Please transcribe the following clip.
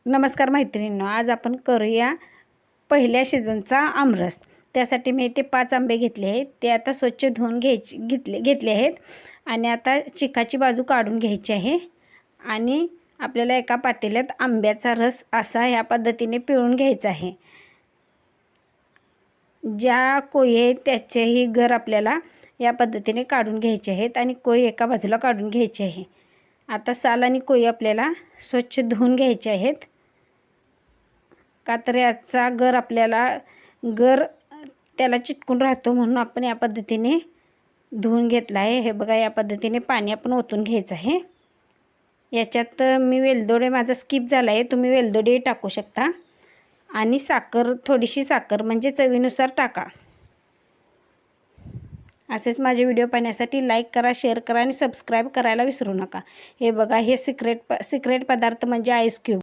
नमस्कार मैत्रिणींनो, आज आपण करूया पहिल्या सीझनचा आमरस। त्यासाठी मी इथे 5 आंबे घेतले आहेत। ते आता स्वच्छ धुवून घेतले आहेत आणि आता चिकाची बाजू काढून घ्यायची आहे आणि आपल्याला एका पातेल्यात आंब्याचा रस असा ह्या पद्धतीने पिळून घ्यायचा आहे। ज्या कोई आहेत त्याचेही गर आपल्याला या पद्धतीने काढून घ्यायचे आहेत आणि कोई एका बाजूला काढून घ्यायची आहे। आता साल आणि कोई आपल्याला स्वच्छ धुवून घ्यायचे आहेत, का तर याचा गर आपल्याला त्याला चिटकून राहतो, म्हणून आपण या पद्धतीने धुवून घेतला आहे। हे बघा, या पद्धतीने पाणी आपण ओतून घ्यायचं आहे। याच्यात मी वेलदोडे माझा स्किप झाला आहे, तुम्ही वेलदोडे टाकू शकता आणि साखर, थोडीशी साखर म्हणजे चवीनुसार टाका। असेच माझे व्हिडिओ पाहण्यासाठी लाईक करा, शेअर करा आणि सबस्क्राईब करायला विसरू नका। हे बघा, हे सिक्रेट पदार्थ म्हणजे आईस क्यूब।